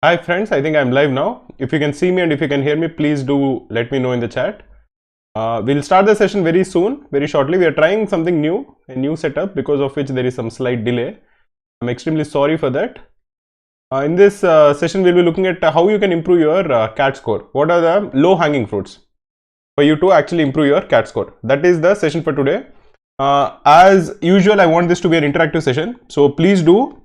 Hi friends, I think I'm live now. If you can see me and if you can hear me, please do let me know in the chat. We'll start the session very soon, very shortly. We are trying something new, a new setup, because of which there is some slight delay. I'm extremely sorry for that. In this session, we'll be looking at how you can improve your CAT score. What are the low-hanging fruits for you to actually improve your CAT score? That is the session for today. As usual, I want this to be an interactive session. So please do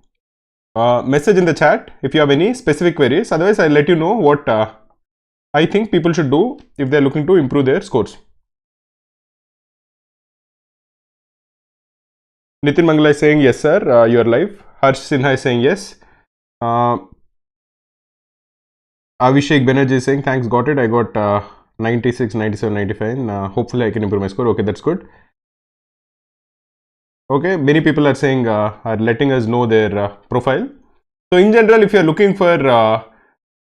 message in the chat if you have any specific queries. Otherwise, I'll let you know what I think people should do if they're looking to improve their scores. Nitin Mangala is saying yes, sir. You are live. Harsh Sinha is saying yes. Avishek Banerjee is saying thanks, got it. I got 96, 97, 95. Hopefully, I can improve my score. Okay, that's good. Okay, many people are saying, are letting us know their profile. So in general, if you are looking for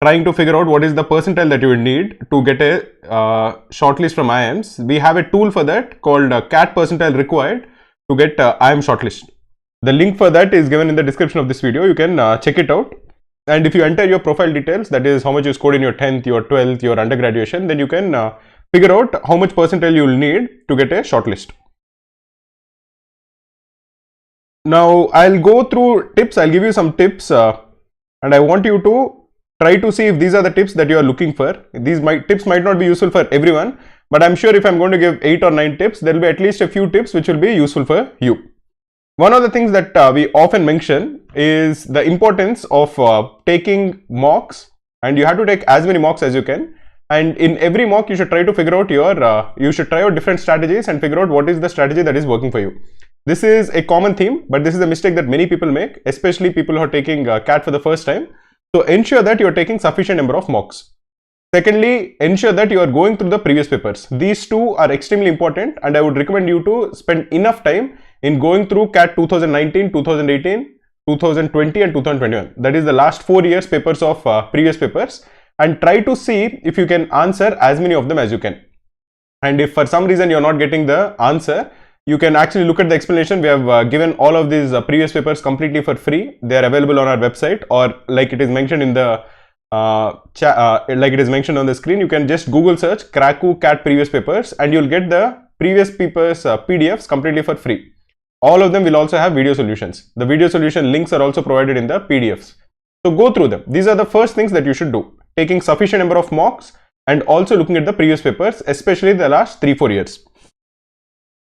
trying to figure out what is the percentile that you will need to get a shortlist from IIMs, we have a tool for that called CAT percentile required to get IIM shortlist. The link for that is given in the description of this video. You can check it out. And if you enter your profile details, that is how much you scored in your 10th, your 12th, your undergraduation, then you can figure out how much percentile you will need to get a shortlist. Now, I'll go through tips. I'll give you some tips and I want you to try to see if these are the tips that you are looking for. These tips might not be useful for everyone, but I'm sure if I'm going to give 8 or 9 tips, there will be at least a few tips which will be useful for you. One of the things that we often mention is the importance of taking mocks, and you have to take as many mocks as you can. And in every mock, you should try to figure out you should try out different strategies and figure out what is the strategy that is working for you. This is a common theme, but this is a mistake that many people make, especially people who are taking CAT for the first time. So ensure that you are taking sufficient number of mocks. Secondly, ensure that you are going through the previous papers. These two are extremely important, and I would recommend you to spend enough time in going through CAT 2019, 2018, 2020 and 2021. That is the last 4 years papers of previous papers, and try to see if you can answer as many of them as you can. And if for some reason you are not getting the answer, you can actually look at the explanation. We have given all of these previous papers completely for free. They are available on our website, or like it is mentioned in the like it is mentioned on the screen, you can just Google search Cracku CAT previous papers and you'll get the previous papers PDFs completely for free. All of them will also have video solutions. The video solution links are also provided in the PDFs. So go through them. These are the first things that you should do. Taking sufficient number of mocks and also looking at the previous papers, especially the last 3-4 years.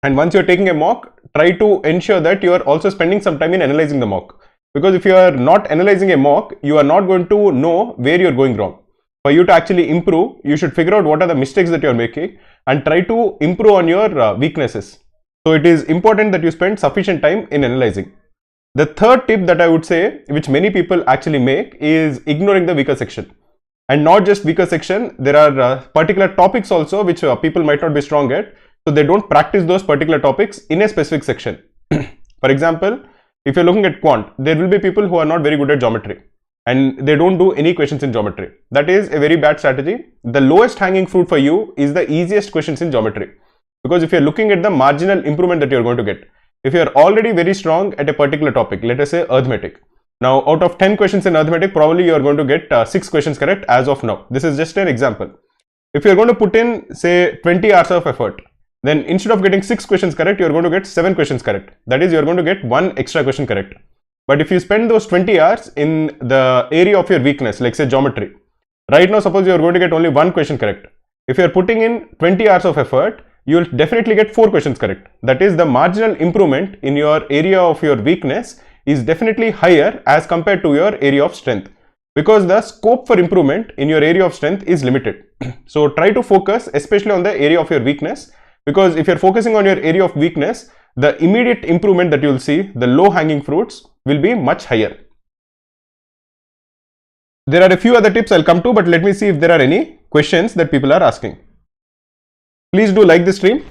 And once you're taking a mock, try to ensure that you are also spending some time in analyzing the mock. Because if you are not analyzing a mock, you are not going to know where you're going wrong. For you to actually improve, you should figure out what are the mistakes that you're making and try to improve on your weaknesses. So it is important that you spend sufficient time in analyzing. The third tip that I would say, which many people actually make, is ignoring the weaker section. And not just weaker section, there are particular topics also which people might not be strong at. So they don't practice those particular topics in a specific section. For example, if you're looking at quant, there will be people who are not very good at geometry and they don't do any questions in geometry. That is a very bad strategy. The lowest hanging fruit for you is the easiest questions in geometry. Because if you're looking at the marginal improvement that you're going to get, if you're already very strong at a particular topic, let us say arithmetic. Now, out of 10 questions in arithmetic, probably you're going to get 6 questions correct as of now. This is just an example. If you're going to put in, say, 20 hours of effort, then instead of getting 6 questions correct, you're going to get 7 questions correct. That is, you're going to get 1 extra question correct. But if you spend those 20 hours in the area of your weakness, like say geometry, right now, suppose you're going to get only 1 question correct. If you're putting in 20 hours of effort, you'll definitely get 4 questions correct. That is, the marginal improvement in your area of your weakness is definitely higher as compared to your area of strength, because the scope for improvement in your area of strength is limited. So try to focus especially on the area of your weakness, because if you're focusing on your area of weakness, the immediate improvement that you'll see, the low hanging fruits, will be much higher. There are a few other tips I'll come to, but let me see if there are any questions that people are asking. Please do like this stream.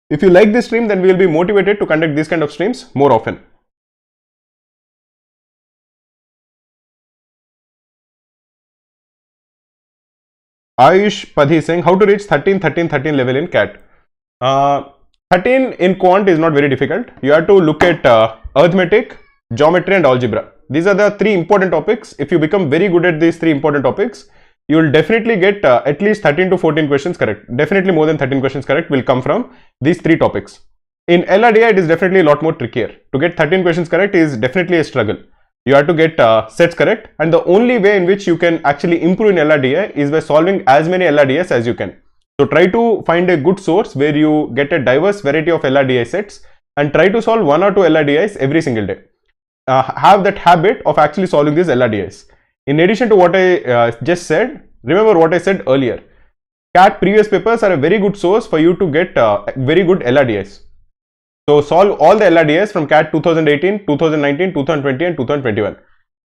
If you like this stream, then we will be motivated to conduct these kind of streams more often. Ayush Padhi saying how to reach 13 level in CAT. 13 in quant is not very difficult. You have to look at arithmetic, geometry and algebra. These are the 3 important topics. If you become very good at these 3 important topics, you will definitely get at least 13 to 14 questions correct. Definitely more than 13 questions correct will come from these 3 topics. In LRDI, it is definitely a lot more trickier. To get 13 questions correct is definitely a struggle. You have to get sets correct, and the only way in which you can actually improve in LRDI is by solving as many LRDIs as you can. So try to find a good source where you get a diverse variety of LRDI sets and try to solve 1 or 2 LRDIs every single day. Have that habit of actually solving these LRDIs. In addition to what I just said, remember what I said earlier. CAT previous papers are a very good source for you to get very good LRDIs. So solve all the LRDIs from CAT 2018, 2019, 2020 and 2021.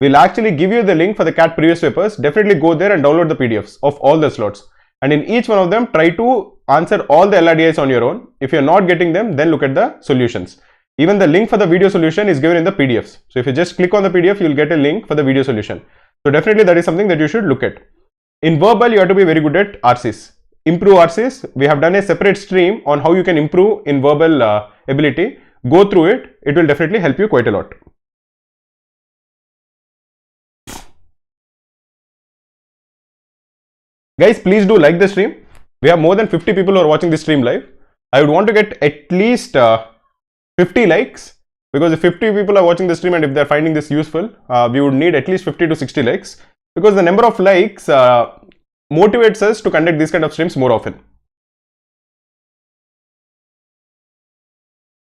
We'll actually give you the link for the CAT previous papers. Definitely go there and download the PDFs of all the slots. And in each one of them, try to answer all the LRDIs on your own. If you're not getting them, then look at the solutions. Even the link for the video solution is given in the PDFs. So if you just click on the PDF, you'll get a link for the video solution. So definitely that is something that you should look at. In verbal, you have to be very good at RCs. Improve RCs. We have done a separate stream on how you can improve in verbal ability. Go through it. It will definitely help you quite a lot. Guys, please do like the stream. We have more than 50 people who are watching this stream live. I would want to get at least 50 likes, because if 50 people are watching the stream and if they're finding this useful, we would need at least 50 to 60 likes, because the number of likes motivates us to conduct these kind of streams more often.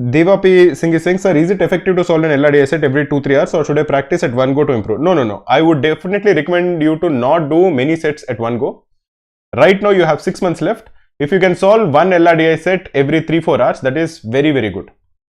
Devapi Singh is saying, sir, is it effective to solve an LRDI set every 2-3 hours, or should I practice at one go to improve? No. I would definitely recommend you to not do many sets at one go. Right now you have 6 months left. If you can solve one LRDI set every 3-4 hours, that is very, very good.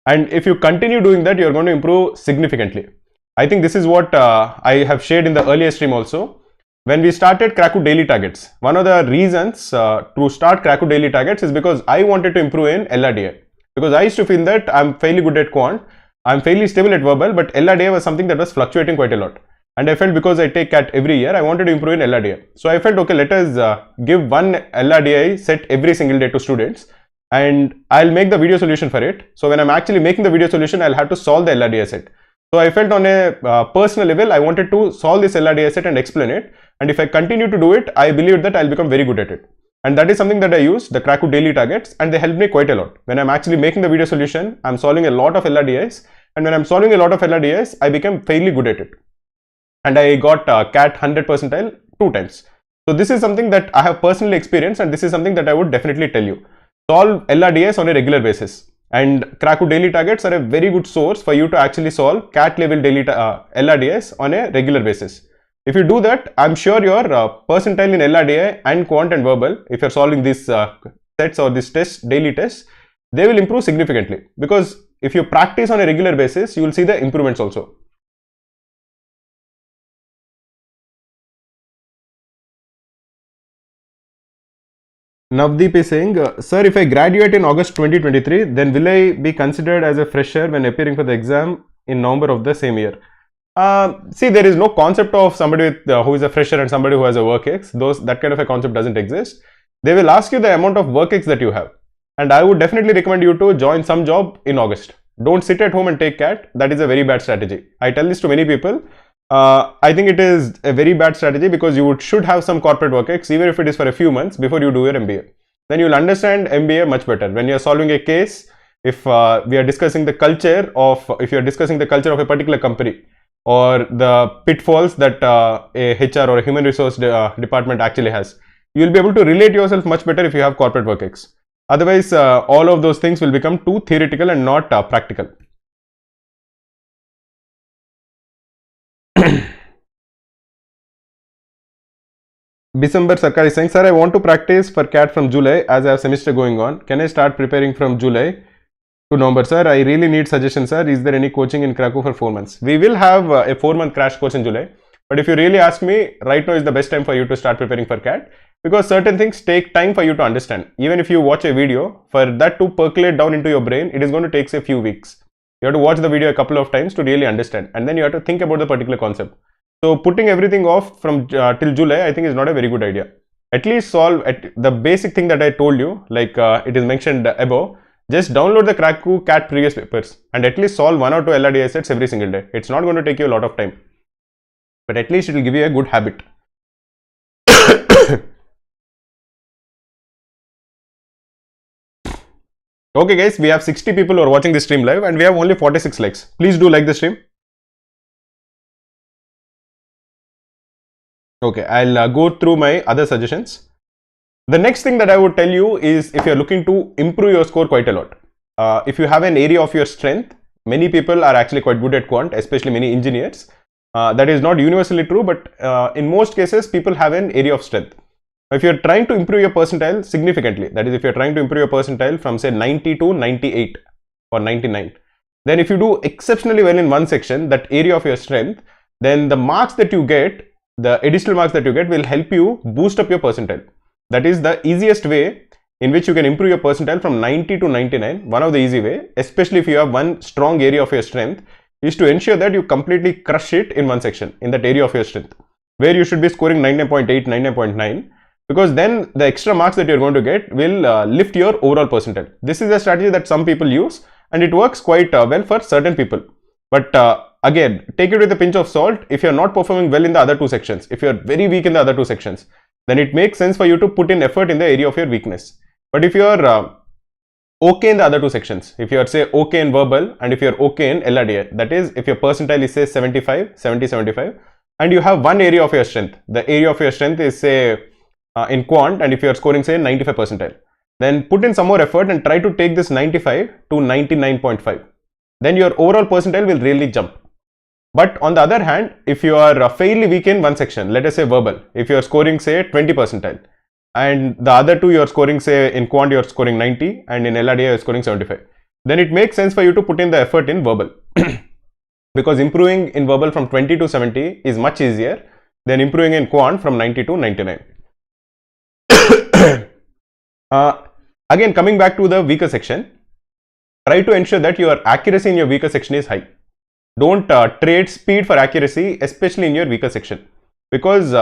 And if you continue doing that, you're going to improve significantly. I think this is what I have shared in the earlier stream also. When we started Cracku Daily Targets, one of the reasons to start Cracku Daily Targets is because I wanted to improve in LRDI. Because I used to feel that I'm fairly good at Quant, I'm fairly stable at verbal, but LRDI was something that was fluctuating quite a lot. And I felt because I take CAT every year, I wanted to improve in LRDI. So I felt, okay, let us give one LRDI set every single day to students, and I'll make the video solution for it. So when I'm actually making the video solution, I'll have to solve the LRDI set. So I felt on a personal level, I wanted to solve this LRDI set and explain it. And if I continue to do it, I believe that I'll become very good at it. And that is something that I use, the Cracku Daily Targets, and they help me quite a lot. When I'm actually making the video solution, I'm solving a lot of LRDIs. And when I'm solving a lot of LRDIs, I became fairly good at it. And I got CAT 100 percentile 2 times. So this is something that I have personally experienced, and this is something that I would definitely tell you. Solve LRDIs on a regular basis. And Cracku Daily Targets are a very good source for you to actually solve CAT level daily LRDIs on a regular basis. If you do that, I'm sure your percentile in LRDI and Quant and verbal, if you're solving these sets or these tests, daily tests, they will improve significantly. Because if you practice on a regular basis, you will see the improvements also. Navdeep is saying, sir, if I graduate in August 2023, then will I be considered as a fresher when appearing for the exam in November of the same year? See, there is no concept of somebody with, who is a fresher and somebody who has a work ex. That kind of a concept doesn't exist. They will ask you the amount of work ex that you have. And I would definitely recommend you to join some job in August. Don't sit at home and take CAT. That is a very bad strategy. I tell this to many people. I think it is a very bad strategy, because you should have some corporate work ex, even if it is for a few months before you do your MBA. Then you will understand MBA much better. When you are solving a case, if we are discussing the culture of, if you are discussing the culture of a particular company, or the pitfalls that a HR or a human resource department actually has, you will be able to relate yourself much better if you have corporate work ex. Otherwise, all of those things will become too theoretical and not practical. December Sarkar is saying, sir, I want to practice for CAT from July as I have semester going on. Can I start preparing from July to November? Sir, I really need suggestions, sir. Is there any coaching in Cracku for 4 months? We will have a 4-month crash course in July. But if you really ask me, right now is the best time for you to start preparing for CAT, because certain things take time for you to understand. Even if you watch a video, for that to percolate down into your brain, it is going to take a few weeks. You have to watch the video a couple of times to really understand, and then you have to think about the particular concept. So putting everything off from till July, I think is not a very good idea. At least solve the basic thing that I told you, like it is mentioned above. Just download the Cracku CAT previous papers and at least solve 1 or 2 LRDI sets every single day. It's not going to take you a lot of time. but at least it will give you a good habit. Okay guys, we have 60 people who are watching this stream live and we have only 46 likes. Please do like the stream. Okay, I'll go through my other suggestions. The next thing that I would tell you is if you're looking to improve your score quite a lot. If you have an area of your strength, many people are actually quite good at quant, especially many engineers. That is not universally true, but in most cases, people have an area of strength. If you're trying to improve your percentile significantly, that is if you're trying to improve your percentile from say 90 to 98 or 99, then if you do exceptionally well in one section, that area of your strength, then the marks that you get, the additional marks that you get will help you boost up your percentile. That is the easiest way in which you can improve your percentile from 90 to 99. One of the easy way, especially if you have one strong area of your strength, is to ensure that you completely crush it in one section, in that area of your strength, where you should be scoring 99.8, 99.9, because then the extra marks that you're going to get will lift your overall percentile. This is a strategy that some people use and it works quite well for certain people. But again, take it with a pinch of salt. If you're not performing well in the other two sections, if you're very weak in the other two sections, then it makes sense for you to put in effort in the area of your weakness. But if you're okay in the other two sections, if you're say okay in verbal and if you're okay in LRDI, that is if your percentile is say 75, 70, 75, and you have one area of your strength, the area of your strength is say in quant, and if you're scoring say 95 percentile, then put in some more effort and try to take this 95 to 99.5. Then your overall percentile will really jump. But on the other hand, if you are fairly weak in one section, let us say verbal, if you are scoring say 20 percentile and the other two you are scoring say in quant you are scoring 90 and in LRDI you are scoring 75, then it makes sense for you to put in the effort in verbal. Because improving in verbal from 20 to 70 is much easier than improving in quant from 90 to 99. Again, coming back to the weaker section, try to ensure that your accuracy in your weaker section is high. Don't trade speed for accuracy, especially in your weaker section, because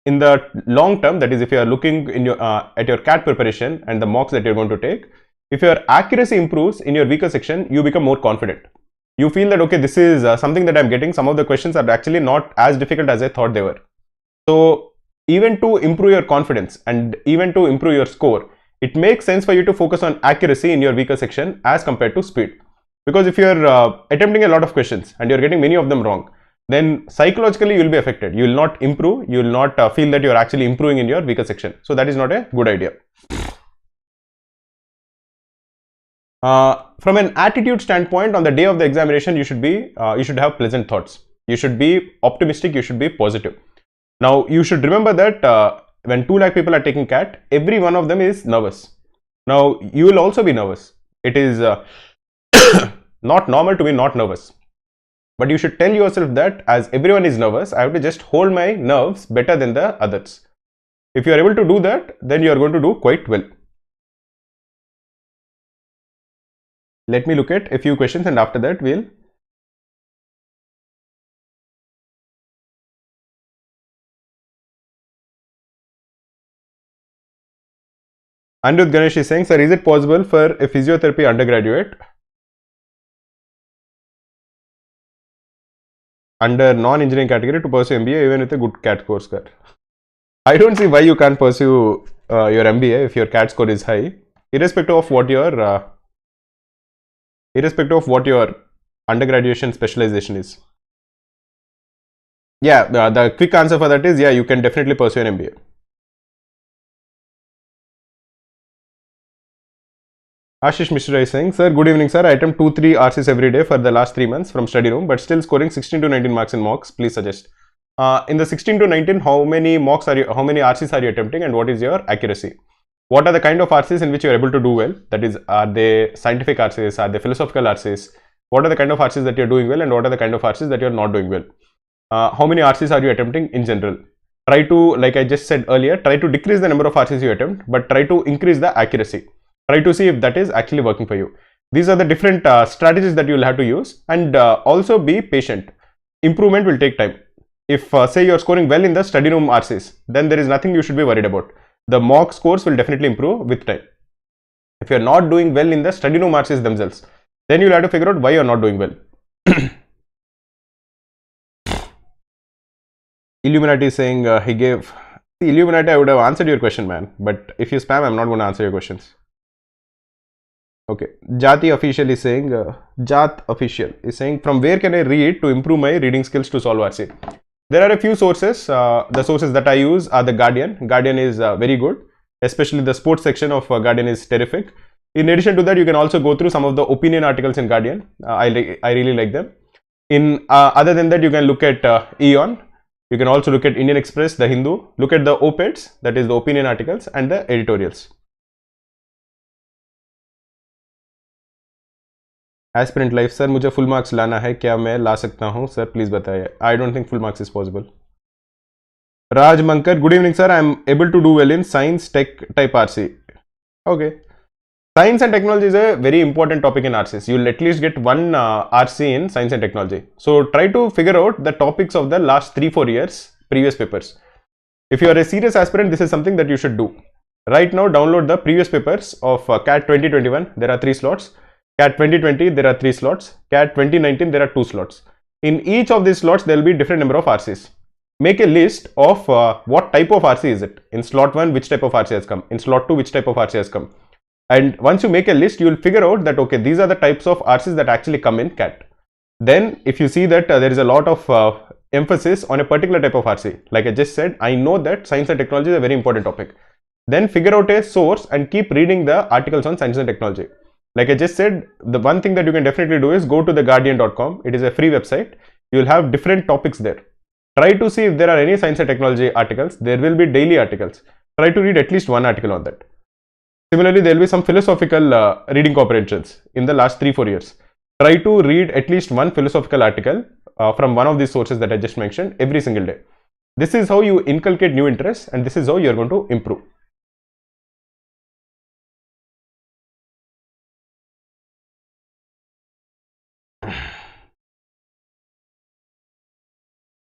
in the long term, that is if you are looking in your at your CAT preparation and the mocks that you're going to take, if your accuracy improves in your weaker section, you become more confident. You feel that okay, this is something that I'm getting. Some of the questions are actually not as difficult as I thought they were. So even to improve your confidence and even to improve your score, it makes sense for you to focus on accuracy in your weaker section as compared to speed. Because if you're attempting a lot of questions and you're getting many of them wrong, then psychologically you will be affected. You will not improve. You will not feel that you're actually improving in your weaker section. So that is not a good idea. From an attitude standpoint, on the day of the examination, you should have pleasant thoughts. You should be optimistic. You should be positive. Now, you should remember that when 2 lakh people are taking CAT, every one of them is nervous. Now, you will also be nervous. It is not normal to be not nervous. But you should tell yourself that as everyone is nervous, I have to just hold my nerves better than the others. If you are able to do that, then you are going to do quite well. Let me look at a few questions and after that we'll Anirudh Ganesh is saying, sir, is it possible for a physiotherapy undergraduate under non-engineering category to pursue MBA even with a good CAT score? I don't see why you can't pursue your MBA if your CAT score is high, irrespective of what your undergraduation specialization is. Yeah, the quick answer for that is yeah, you can definitely pursue an MBA. Ashish Mishra is saying, sir, good evening, sir. I attempt 2-3 RCs every day for the last 3 months from study room, but still scoring 16 to 19 marks in mocks. Please suggest. In the 16 to 19, how many RCs are you attempting, and what is your accuracy? What are the kind of RCs in which you are able to do well? That is, are they scientific RCs? Are they philosophical RCs? What are the kind of RCs that you are doing well, and what are the kind of RCs that you are not doing well? How many RCs are you attempting in general? Try to, like I just said earlier, try to decrease the number of RCs you attempt, but try to increase the accuracy. Try to see if that is actually working for you. These are the different strategies that you will have to use, and also be patient. Improvement will take time. If say you are scoring well in the study room RCs, then there is nothing you should be worried about. The mock scores will definitely improve with time. If you are not doing well in the study room RCs themselves, then you will have to figure out why you are not doing well. Illuminati is saying he gave. See, Illuminati, I would have answered your question, man. But if you spam, I'm not going to answer your questions. Okay. Jati official is saying, Jat official is saying, from where can I read to improve my reading skills to solve RC? There are a few sources. The sources that I use are the Guardian. Guardian is very good, especially the sports section of Guardian is terrific. In addition to that, you can also go through some of the opinion articles in Guardian. I really like them. In other than that, you can look at Eon. You can also look at Indian Express, The Hindu. Look at the op-eds, that is the opinion articles, and the editorials. Aspirant life, sir, मुझे full marks लाना है, क्या मैं ला सकता हूँ? Sir, please बताइए. I don't think full marks is possible. Raj Mankar, good evening, sir. I am able to do well in science, tech type RC. Okay. Science and technology is a very important topic in RCs. You'll at least get one RC in science and technology. So try to figure out the topics of the last 3-4 years previous papers. If you are a serious aspirant, this is something that you should do. Right now, download the previous papers of CAT 2021. There are 3 slots. CAT 2020, there are 3 slots. CAT 2019, there are 2 slots. In each of these slots, there will be different number of RCs. Make a list of what type of RC is it. In slot 1, which type of RC has come. In slot 2, which type of RC has come. And once you make a list, you will figure out that, okay, these are the types of RCs that actually come in CAT. Then, if you see that there is a lot of emphasis on a particular type of RC, like I just said, I know that science and technology is a very important topic. Then figure out a source and keep reading the articles on science and technology. Like I just said, the one thing that you can definitely do is go to theguardian.com. It is a free website. You will have different topics there. Try to see if there are any science and technology articles. There will be daily articles. Try to read at least one article on that. Similarly, there will be some philosophical reading comprehensions in the last 3-4 years. Try to read at least one philosophical article from one of these sources that I just mentioned every single day. This is how you inculcate new interests, and this is how you are going to improve.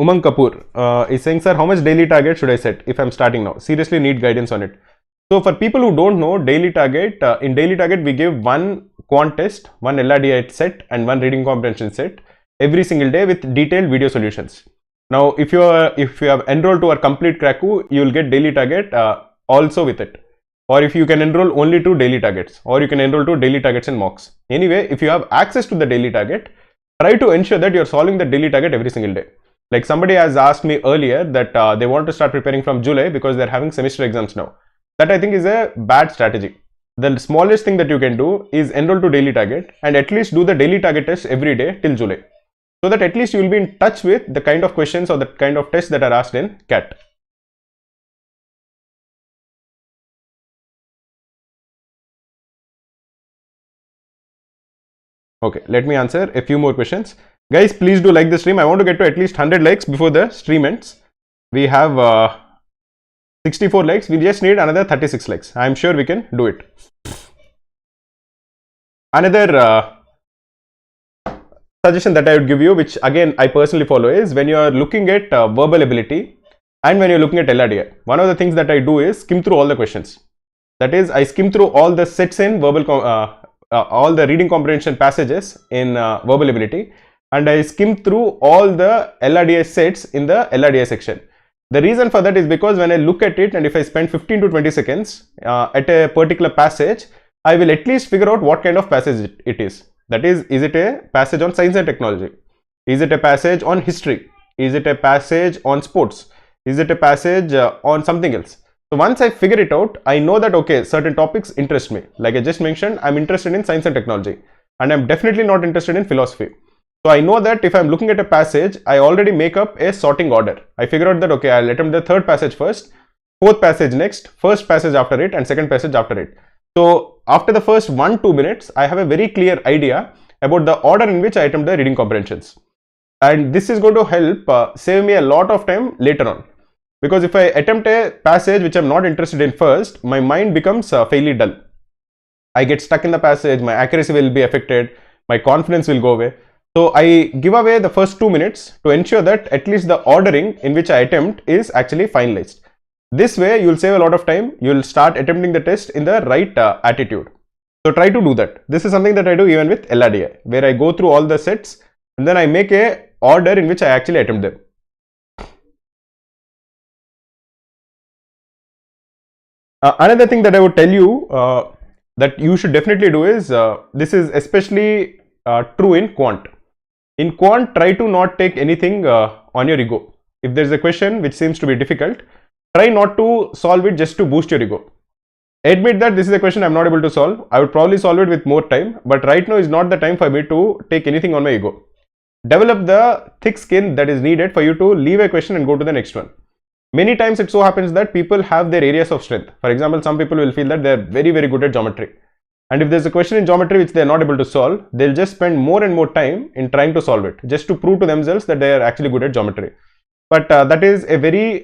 Umang Kapoor is saying, sir, how much daily target should I set if I'm starting now? Seriously need guidance on it. So for people who don't know, daily target, in daily target, we give one quant test, one LRDI set and one reading comprehension set every single day with detailed video solutions. Now, if you have enrolled to our complete Cracku, you will get daily target also with it. Or if you can enroll only to daily targets, or you can enroll to daily targets and mocks. Anyway, if you have access to the daily target, try to ensure that you're solving the daily target every single day. Like somebody has asked me earlier that they want to start preparing from July because they're having semester exams now. That I think is a bad strategy. The smallest thing that you can do is enroll to daily target and at least do the daily target test every day till July. So that at least you will be in touch with the kind of questions or the kind of tests that are asked in CAT. Okay, let me answer a few more questions. Guys, please do like the stream. I want to get to at least 100 likes before the stream ends. We have 64 likes. We just need another 36 likes. I am sure we can do it. Another suggestion that I would give you, which again I personally follow, is when you are looking at verbal ability and when you're looking at LRDI, one of the things that I do is skim through all the questions. That is, I skim through all the sets in verbal, all the reading comprehension passages in verbal ability, and I skim through all the LRDI sets in the LRDI section. The reason for that is because when I look at it and if I spend 15 to 20 seconds at a particular passage, I will at least figure out what kind of passage it is. That is it a passage on science and technology? Is it a passage on history? Is it a passage on sports? Is it a passage on something else? So once I figure it out, I know that, okay, certain topics interest me. Like I just mentioned, I'm interested in science and technology, and I'm definitely not interested in philosophy. So I know that if I'm looking at a passage, I already make up a sorting order. I figure out that, okay, I'll attempt the third passage first, fourth passage next, first passage after it, and second passage after it. So after the first 1-2 minutes, I have a very clear idea about the order in which I attempt the reading comprehensions. And this is going to help save me a lot of time later on. Because if I attempt a passage which I'm not interested in first, my mind becomes fairly dull. I get stuck in the passage, my accuracy will be affected, my confidence will go away. So I give away the first 2 minutes to ensure that at least the ordering in which I attempt is actually finalized. This way you will save a lot of time. You will start attempting the test in the right attitude. So try to do that. This is something that I do even with LRDI, where I go through all the sets and then I make a order in which I actually attempt them. Another thing that I would tell you that you should definitely do is, this is especially true in quant. In quant, try to not take anything on your ego. If there's a question which seems to be difficult, try not to solve it just to boost your ego. Admit that this is a question I'm not able to solve. I would probably solve it with more time, but right now is not the time for me to take anything on my ego. Develop the thick skin that is needed for you to leave a question and go to the next one. Many times it so happens that people have their areas of strength. For example, some people will feel that they're very, very good at geometry. And if there's a question in geometry which they're not able to solve, they'll just spend more and more time in trying to solve it, just to prove to themselves that they are actually good at geometry. But that is a very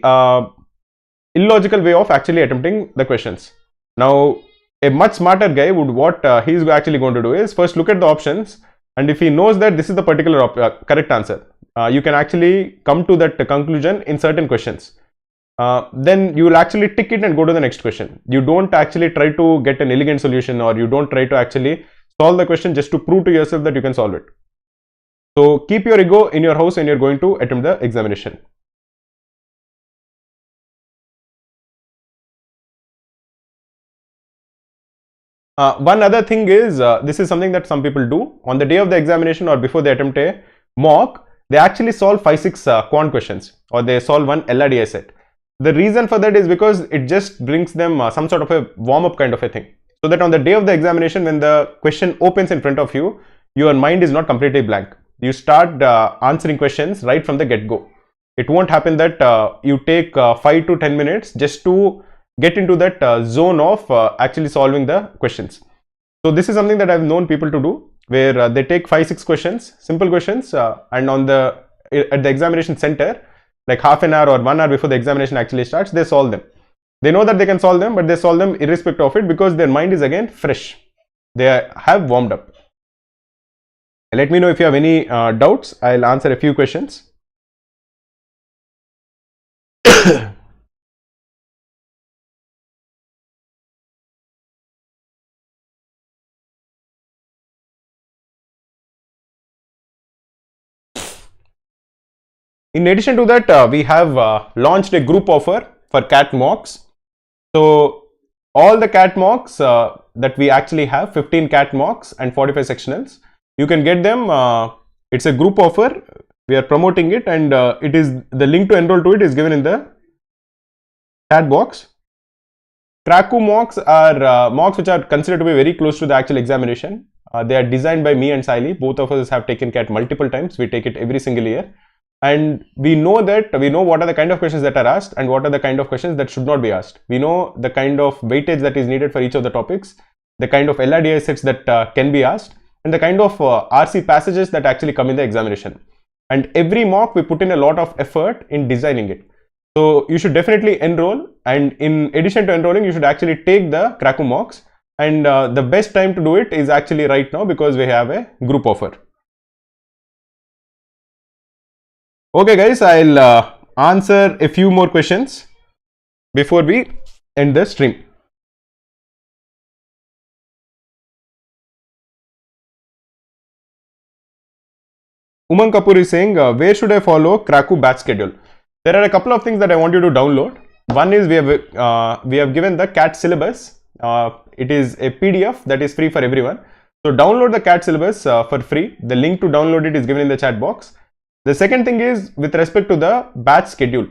illogical way of actually attempting the questions. Now, a much smarter guy would, what he's actually going to do is first look at the options, and if he knows that this is the particular correct answer, you can actually come to that conclusion in certain questions. Then you will actually tick it and go to the next question. You don't actually try to get an elegant solution, or you don't try to actually solve the question just to prove to yourself that you can solve it. So keep your ego in your house when you're going to attempt the examination. One other thing is, this is something that some people do on the day of the examination or before they attempt a mock. They actually solve 5-6 quant questions, or they solve one LRDI set. The reason for that is because it just brings them some sort of a warm-up kind of a thing, so that on the day of the examination, when the question opens in front of you, your mind is not completely blank. You start answering questions right from the get-go. It won't happen that you take 5 to 10 minutes just to get into that zone of actually solving the questions. So this is something that I've known people to do, where they take 5-6 questions, simple questions, and on the at the examination center, like half an hour or 1 hour before the examination actually starts, they solve them. They know that they can solve them, but they solve them irrespective of it, because their mind is again fresh. They have warmed up. Let me know if you have any doubts. I'll answer a few questions. In addition to that, we have launched a group offer for CAT mocks. So all the CAT mocks that we actually have, 15 CAT mocks and 45 sectionals, you can get them. It's a group offer. We are promoting it, and it is, the link to enroll to it is given in the chat box. Cracku mocks are mocks which are considered to be very close to the actual examination. They are designed by me and Saili. Both of us have taken CAT multiple times. We take it every single year. And we know what are the kind of questions that are asked and what are the kind of questions that should not be asked. We know the kind of weightage that is needed for each of the topics, the kind of LRDI sets that can be asked, and the kind of RC passages that actually come in the examination. And every mock, we put in a lot of effort in designing it. So you should definitely enroll, and in addition to enrolling, you should actually take the Cracku mocks, and the best time to do it is actually right now, because we have a group offer. Okay guys, I'll answer a few more questions before we end the stream. Umang Kapoor is saying, where should I follow Cracku batch schedule? There are a couple of things that I want you to download. One is we have given the CAT syllabus. It is a PDF that is free for everyone. So download the CAT syllabus for free. The link to download it is given in the chat box. The second thing is with respect to the batch schedule.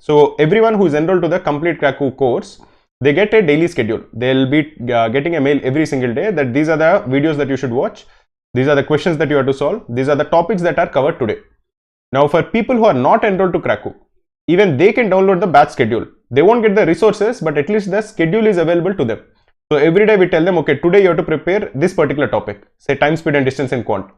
So everyone who is enrolled to the complete Cracku course, they get a daily schedule. They'll be getting a mail every single day that these are the videos that you should watch. These are the questions that you have to solve. These are the topics that are covered today. Now for people who are not enrolled to Cracku, even they can download the batch schedule. They won't get the resources, but at least the schedule is available to them. So every day we tell them, okay, today you have to prepare this particular topic, say time, speed and distance in quant.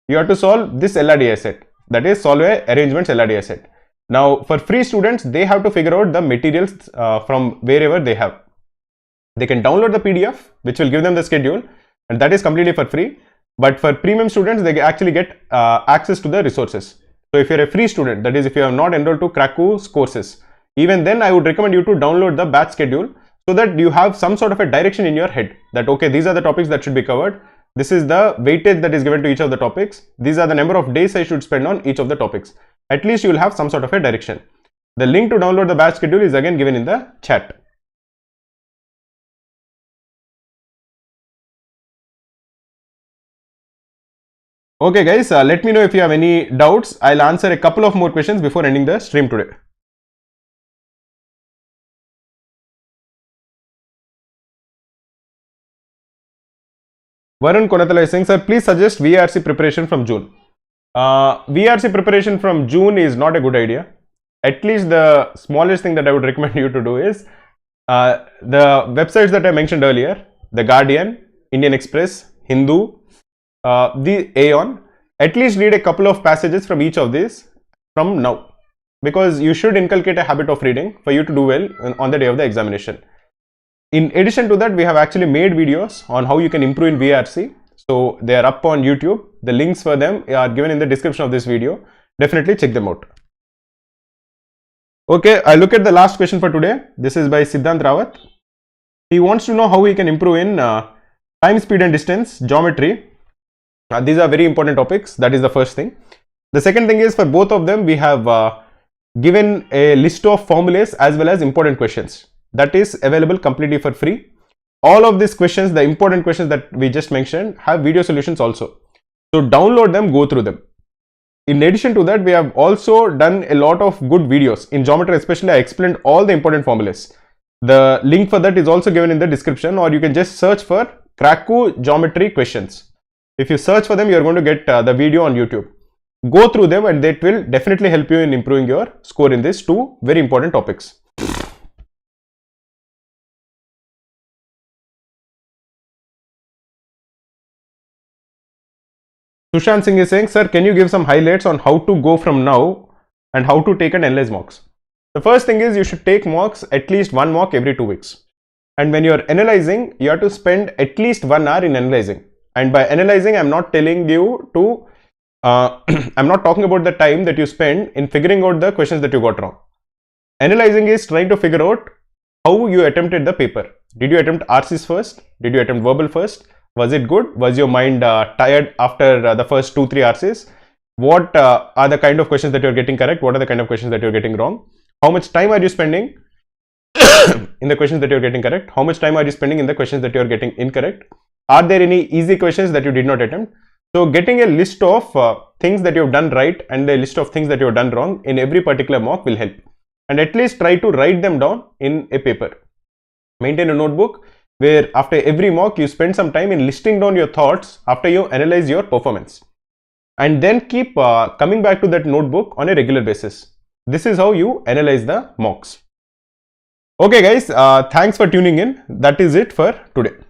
You have to solve this LRDI set, that is solve a arrangements LRDI set. Now for free students, they have to figure out the materials from wherever they have. They can download the PDF, which will give them the schedule, and that is completely for free. But for premium students, they actually get access to the resources. So if you're a free student, that is if you have not enrolled to Cracku's courses, even then I would recommend you to download the batch schedule, so that you have some sort of a direction in your head that, okay, these are the topics that should be covered. This is the weightage that is given to each of the topics. These are the number of days I should spend on each of the topics. At least you will have some sort of a direction. The link to download the batch schedule is again given in the chat. Okay guys, let me know if you have any doubts. I'll answer a couple of more questions before ending the stream today. Varun Konatala is saying, sir, please suggest VARC preparation from June. VARC preparation from June is not a good idea. At least the smallest thing that I would recommend you to do is the websites that I mentioned earlier, The Guardian, Indian Express, Hindu, the Aeon. At least read a couple of passages from each of these from now, because you should inculcate a habit of reading for you to do well on the day of the examination. In addition to that, we have actually made videos on how you can improve in VARC. So they are up on YouTube. The links for them are given in the description of this video. Definitely check them out. Okay, I look at the last question for today. This is by Siddhant Rawat. He wants to know how he can improve in time, speed and distance, geometry. These are very important topics. That is the first thing. The second thing is, for both of them, we have given a list of formulas as well as important questions. That is available completely for free. All of these questions, the important questions that we just mentioned, have video solutions also. So download them, go through them. In addition to that, we have also done a lot of good videos. In geometry especially, I explained all the important formulas. The link for that is also given in the description, or you can just search for Cracku geometry questions. If you search for them, you are going to get the video on YouTube. Go through them and that will definitely help you in improving your score in these two very important topics. Sushant Singh is saying, sir, can you give some highlights on how to go from now and how to take and analyze mocks? The first thing is, you should take mocks, at least one mock every 2 weeks. And when you're analyzing, you have to spend at least 1 hour in analyzing. And by analyzing, I'm not telling you to, I'm not talking about the time that you spend in figuring out the questions that you got wrong. Analyzing is trying to figure out how you attempted the paper. Did you attempt RCs first? Did you attempt verbal first? Was it good? Was your mind tired after the first 2-3 RCs? What are the kind of questions that you're getting correct? What are the kind of questions that you're getting wrong? How much time are you spending in the questions that you're getting correct? How much time are you spending in the questions that you're getting incorrect? Are there any easy questions that you did not attempt? So getting a list of things that you've done right and a list of things that you've done wrong in every particular mock will help. And at least try to write them down in a paper. Maintain a notebook where after every mock you spend some time in listing down your thoughts after you analyze your performance. And then keep coming back to that notebook on a regular basis. This is how you analyze the mocks. Okay guys, thanks for tuning in. That is it for today.